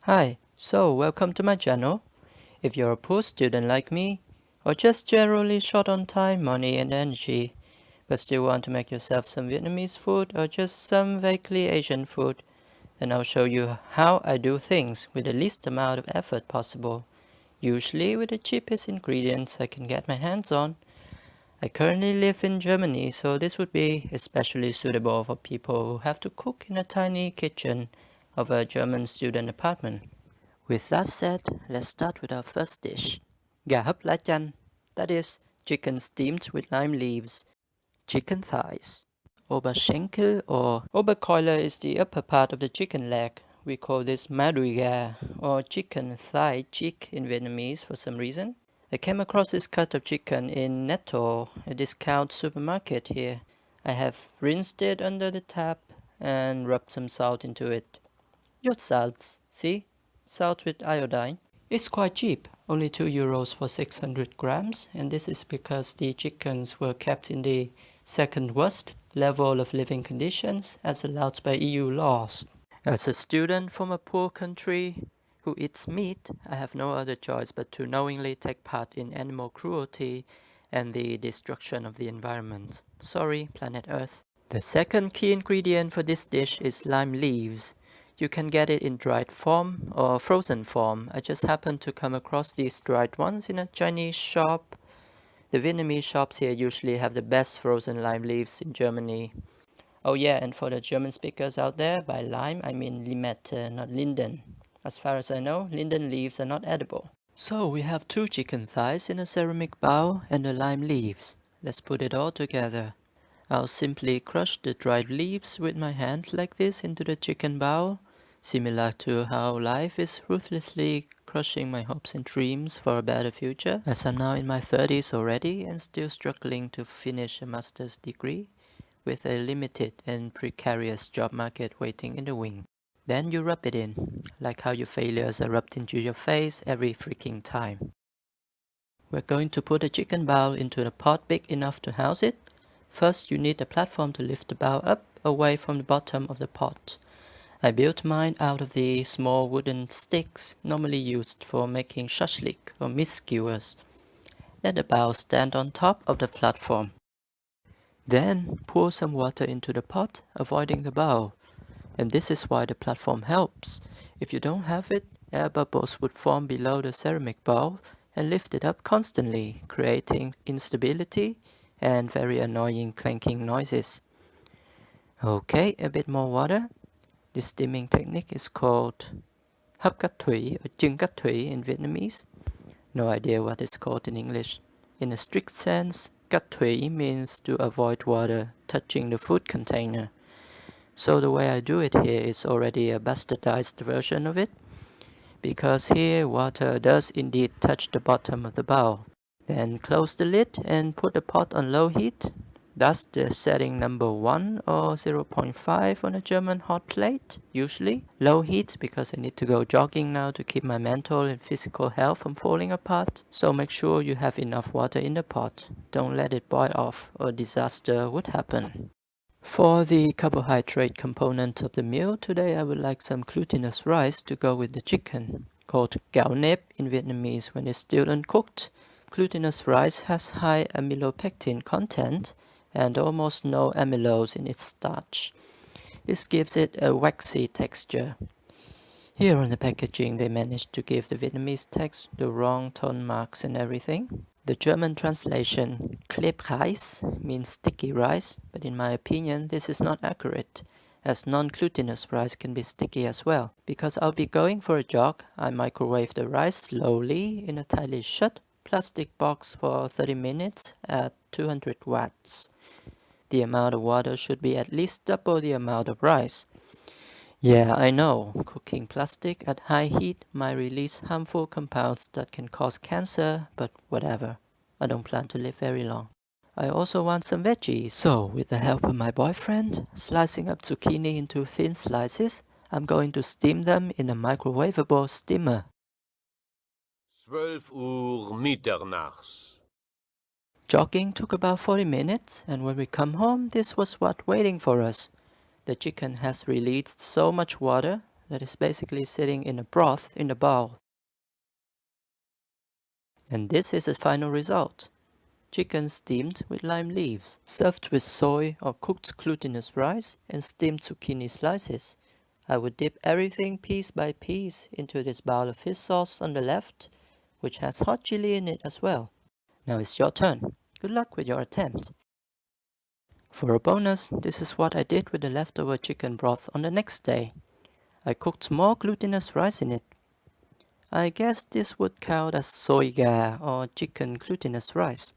Hi, so welcome to my channel. If you're a poor student like me, or just generally short on time, money and energy, but still want to make yourself some Vietnamese food or just some vaguely Asian food, then I'll show you how I do things with the least amount of effort possible, usually with the cheapest ingredients I can get my hands on. I currently live in Germany, so this would be especially suitable for people who have to cook in a tiny kitchen of a German student apartment. With that said, let's start with our first dish. Gà hấp lá chanh, that is, chicken steamed with lime leaves. Chicken thighs. Oberschenkel or Oberkeule is the upper part of the chicken leg. We call this má đùi gà or chicken thigh cheek in Vietnamese for some reason. I came across this cut of chicken in Netto, a discount supermarket here. I have rinsed it under the tap and rubbed some salt into it. Jodsalz, see? Salt with iodine. It's quite cheap, only 2 euros for 600 grams, and this is because the chickens were kept in the second worst level of living conditions as allowed by EU laws. As a student from a poor country who eats meat, I have no other choice but to knowingly take part in animal cruelty and the destruction of the environment. Sorry, planet Earth. The second key ingredient for this dish is lime leaves. You can get it in dried form or frozen form. I just happened to come across these dried ones in a Chinese shop. The Vietnamese shops here usually have the best frozen lime leaves in Germany. Oh yeah, and for the German speakers out there, by lime I mean Limette, not linden. As far as I know, linden leaves are not edible. So we have 2 chicken thighs in a ceramic bowl and the lime leaves. Let's put it all together. I'll simply crush the dried leaves with my hand like this into the chicken bowl, similar to how life is ruthlessly crushing my hopes and dreams for a better future, as I'm now in my 30s already and still struggling to finish a master's degree, with a limited and precarious job market waiting in the wing. Then you rub it in, like how your failures are rubbed into your face every freaking time. We're going to put a chicken bowl into a pot big enough to house it. First, you need a platform to lift the bowl up away from the bottom of the pot. I built mine out of the small wooden sticks normally used for making shashlik or meat skewers. Let the bowl stand on top of the platform. Then pour some water into the pot, avoiding the bowl. And this is why the platform helps. If you don't have it, air bubbles would form below the ceramic bowl and lift it up constantly, creating instability and very annoying clanking noises. Okay, a bit more water. This steaming technique is called hấp cách thủy or chưng cách thủy in Vietnamese. No idea what it's called in English. In a strict sense, cách thủy means to avoid water touching the food container. So the way I do it here is already a bastardized version of it, because here water does indeed touch the bottom of the bowl. Then close the lid and put the pot on low heat. That's the setting number 1 or 0.5 on a German hot plate, usually. Low heat because I need to go jogging now to keep my mental and physical health from falling apart. So make sure you have enough water in the pot. Don't let it boil off or disaster would happen. For the carbohydrate component of the meal, today I would like some glutinous rice to go with the chicken, called gạo nếp in Vietnamese when it's still uncooked. Glutinous rice has high amylopectin content and almost no amylose in its starch. This gives it a waxy texture. Here on the packaging they managed to give the Vietnamese text the wrong tone marks and everything. The German translation Klebreis means sticky rice, but in my opinion this is not accurate, as non-glutinous rice can be sticky as well. Because I'll be going for a jog, I microwave the rice slowly in a tightly shut plastic box for 30 minutes at 200 watts. The amount of water should be at least double the amount of rice. Yeah, I know, cooking plastic at high heat might release harmful compounds that can cause cancer, but whatever. I don't plan to live very long. I also want some veggies, so with the help of my boyfriend, slicing up zucchini into thin slices, I'm going to steam them in a microwavable steamer. 12 Uhr mitternachts. Jogging took about 40 minutes, and when we come home, this was what waiting for us. The chicken has released so much water that is basically sitting in a broth in the bowl. And this is the final result. Chicken steamed with lime leaves, served with soy or cooked glutinous rice and steamed zucchini slices. I would dip everything piece by piece into this bowl of fish sauce on the left, which has hot chili in it as well. Now it's your turn. Good luck with your attempt. For a bonus, this is what I did with the leftover chicken broth on the next day. I cooked more glutinous rice in it. I guess this would count as soy ga or chicken glutinous rice.